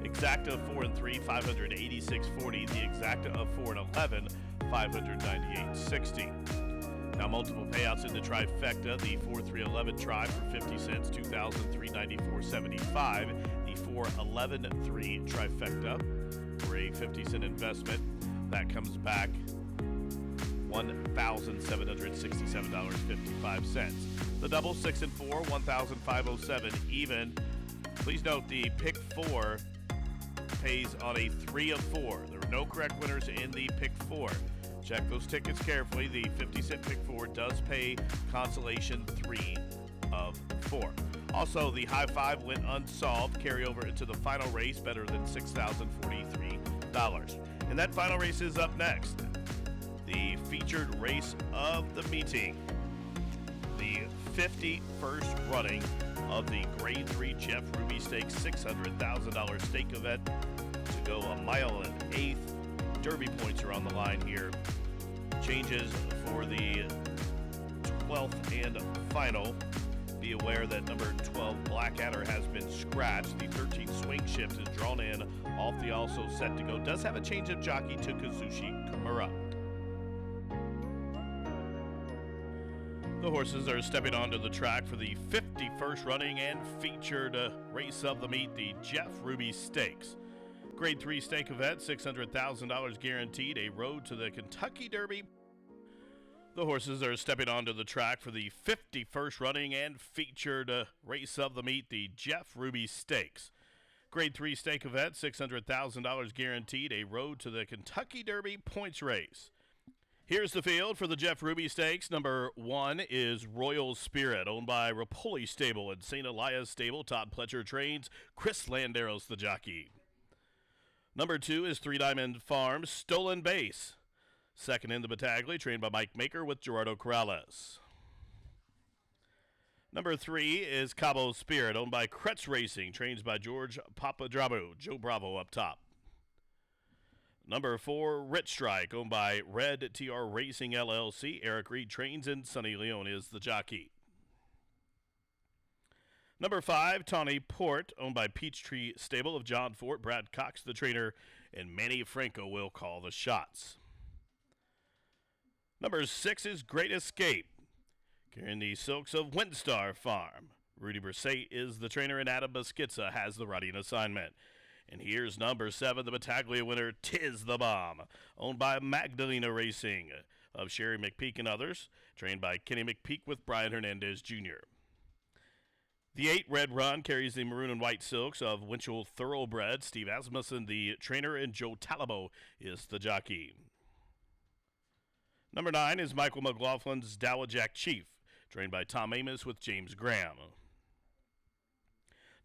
Exacta of 4 and 3, $586.40. The exacta of 4 and 11, $598.60. Now multiple payouts in the trifecta. The 4-3-11 try for 50 cents, $2,394.75. The 4-11-3 trifecta for a 50-cent investment. That comes back $1,767.55. The double 6 and 4, $1,507 even. Please note the pick 4 pays on a 3 of 4. There were no correct winners in the pick 4. Check those tickets carefully. The 50-cent pick 4 does pay consolation 3 of 4. Also, the high 5 went unsolved. Carry over into the final race, better than $6,043. And that final race is up next. The featured race of the meeting. The 51st running of the Grade 3 Jeff Ruby Stakes $600,000 stake event to go a mile and 1/8. Derby points are on the line here. Changes for the 12th and final. Be aware that number 12 Blackadder has been scratched. The 13 Swing Shift is drawn in off the also set to go. Does have a change of jockey to Kazushi Kimura. The horses are stepping onto the track for the 51st running and featured race of the meet, the Jeff Ruby Stakes. Grade 3 stake event, $600,000 guaranteed, a road to the Kentucky Derby. The horses are stepping onto the track for the 51st running and featured race of the meet, the Jeff Ruby Stakes. Grade 3 stake event, $600,000 guaranteed, a road to the Kentucky Derby points race. Here's the field for the Jeff Ruby Stakes. Number 1 is Royal Spirit, owned by Rapoli Stable and St. Elias Stable. Todd Pletcher trains. Chris Landeros the jockey. Number 2 is Three Diamond Farms, Stolen Base. Second in the Battaglia, trained by Mike Maker with Gerardo Corrales. Number 3 is Cabo Spirit, owned by Kretz Racing, trained by George Papadrabu, Joe Bravo up top. Number 4, Rich Strike, owned by Red TR Racing LLC. Eric Reed trains and Sonny Leone is the jockey. Number 5, Tawny Port, owned by Peachtree Stable of John Fort, Brad Cox the trainer, and Manny Franco will call the shots. Number 6 is Great Escape, carrying the silks of Windstar Farm. Rudy Brissett is the trainer, and Adam Baskitza has the riding assignment. And here's number 7, the Battaglia winner, Tiz the Bomb, owned by Magdalena Racing of Sherry McPeak and others, trained by Kenny McPeak with Brian Hernandez Jr. The 8 Red Run carries the maroon and white silks of Winchell Thoroughbred. Steve Asmussen, the trainer, and Joe Talabo is the jockey. Number 9 is Michael McLaughlin's Dowajack Chief, trained by Tom Amos with James Graham.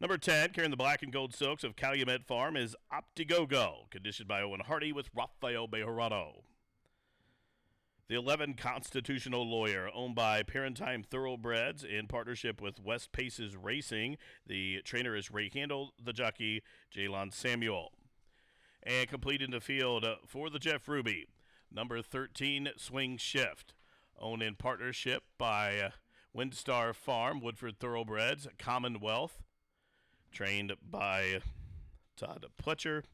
Number 10, carrying the black and gold silks of Calumet Farm, is Optigogo, conditioned by Owen Hardy with Rafael Bejarano. The 11 Constitutional Lawyer, owned by Parentine Thoroughbreds in partnership with West Paces Racing. The trainer is Ray Handel, the jockey Jalon Samuel. And complete in the field for the Jeff Ruby, number 13 Swing Shift, Owned in partnership by Windstar Farm, Woodford Thoroughbreds, Commonwealth. Trained by Todd Pletcher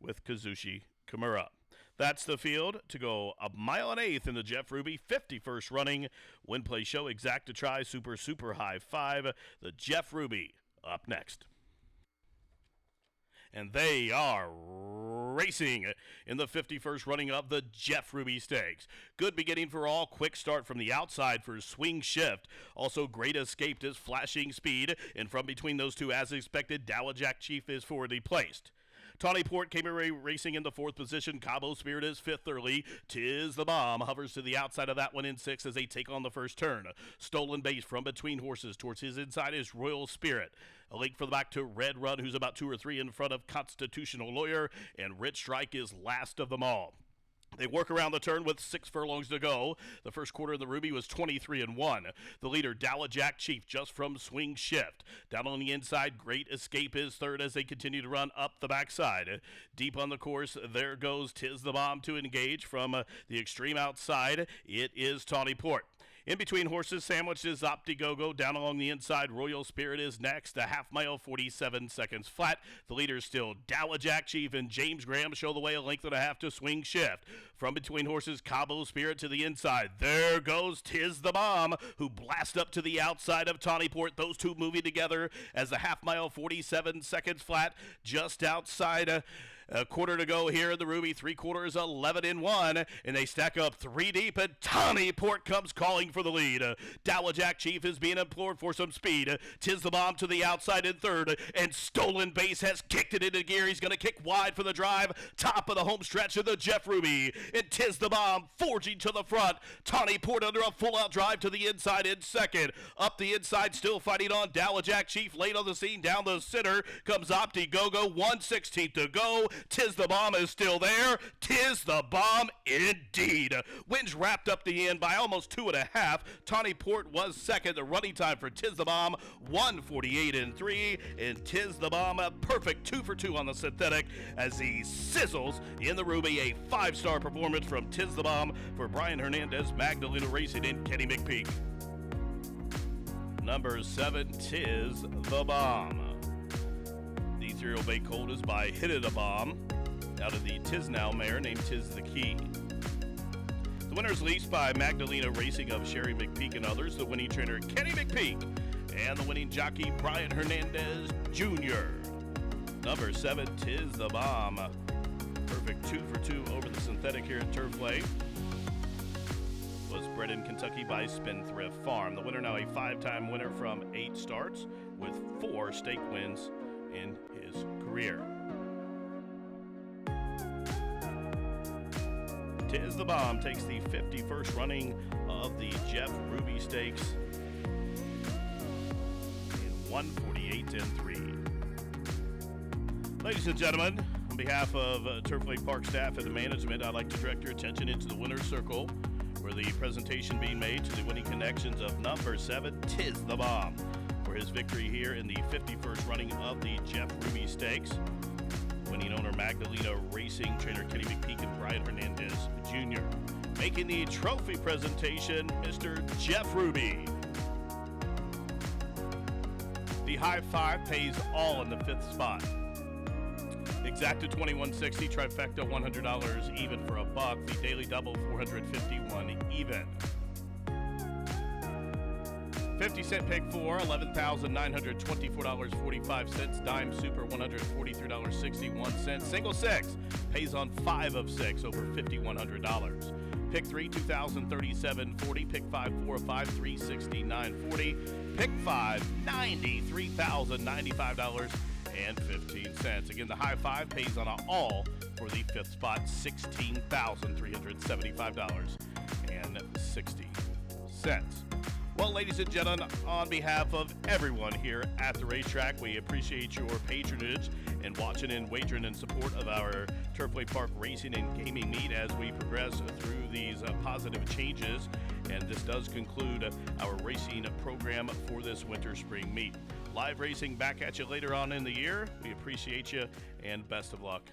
with Kazushi Kimura. That's the field to go a mile and eighth in the Jeff Ruby 51st running Win Play Show Exacta Tri Super High 5. The Jeff Ruby up next. And they are racing in the 51st running of the Jeff Ruby Stakes. Good beginning for all. Quick start from the outside for Swing Shift. Also great escape is Flashing Speed. And from between those two, as expected, Dowajack Chief is forwardly placed. Tawny Port came away racing in the fourth position. Cabo Spirit is fifth early. Tiz the Bomb hovers to the outside of that one in sixth as they take on the first turn. Stolen Base from between horses towards his inside is Royal Spirit. A link for the back to Red Run, who's about 2 or 3 in front of Constitutional Lawyer, and Rich Strike is last of them all. They work around the turn with 6 furlongs to go. The first quarter of the Ruby was 23-1. The leader, Dowajack Chief, just from Swing Shift. Down on the inside, Great Escape is third as they continue to run up the backside. Deep on the course, there goes Tiz the Bomb to engage from the extreme outside. It is Tawny Port. In between horses, sandwiched is Opti-Go-Go. Down along the inside, Royal Spirit is next. A half mile, 47 seconds flat. The leader's still Dowajack Chief, and James Graham show the way a length and a half to Swing Shift. From between horses, Cabo Spirit to the inside. There goes Tiz the Bomb, who blast up to the outside of Tawny Port. Those two moving together as a half mile, 47 seconds flat. Just outside a quarter to go here in the Ruby. 3/4, 11-1, and they stack up 3 deep, and Tawny Port comes calling for the lead. Dowajack Chief is being implored for some speed. Tiz the Bomb to the outside in third, and Stolen Base has kicked it into gear. He's going to kick wide for the drive. Top of the home stretch of the Jeff Ruby, and Tiz the Bomb forging to the front. Tawny Port under a full-out drive to the inside in second. Up the inside, still fighting on. Dowajack Chief late on the scene. Down the center comes Opti-Go-Go. 1/16 to go. Tiz the Bomb is still there. Tiz the Bomb indeed. Wins wrapped up the end by almost 2.5. Tawny Port was second. The running time for Tiz the Bomb, 1:48.3. And Tiz the Bomb, a perfect 2 for 2 on the synthetic as he sizzles in the Ruby. A 5-star performance from Tiz the Bomb for Brian Hernandez, Magdalena Racing, and Kenny McPeak. Number 7, Tiz the Bomb. The serial bait colt is by Hit It a Bomb, out of the Tiz Now mare named Tiz the Key. The winner's leased by Magdalena Racing of Sherry McPeak and others, the winning trainer Kenny McPeak, and the winning jockey Brian Hernandez Jr. Number 7, Tiz the Bomb. Perfect 2 for 2 over the synthetic here at Turfway. Was bred in Kentucky by Spendthrift Farm. The winner now a 5-time winner from 8 starts with 4 stake wins in his career. Tiz the Bomb takes the 51st running of the Jeff Ruby Stakes in 1:48.3. Ladies and gentlemen, on behalf of Turfway Park staff and the management, I'd like to direct your attention into the winner's circle, where the presentation being made to the winning connections of number 7, Tiz the Bomb, for his victory here in the 51st running of the Jeff Ruby Stakes. Winning owner Magdalena Racing, trainer Kenny McPeak, and Brian Hernandez Jr. Making the trophy presentation, Mr. Jeff Ruby. The high 5 pays all in the 5th spot. Exacta 2160, trifecta $100 even for $1. The daily double $451 even. 50-cent pick 4, $11,924.45. Dime super $143.61. Single 6 pays on 5 of 6 over $5,100. Pick 3, $2,037.40. Pick 5, 4 of 5, $369.40. Pick 5, $93,095.15. Again, the high 5 pays on all for the 5th spot, $16,375.60. Well, ladies and gentlemen, on behalf of everyone here at the racetrack, we appreciate your patronage and watching and wagering in support of our Turfway Park Racing and Gaming Meet as we progress through these positive changes. And this does conclude our racing program for this winter-spring meet. Live racing back at you later on in the year. We appreciate you, and best of luck.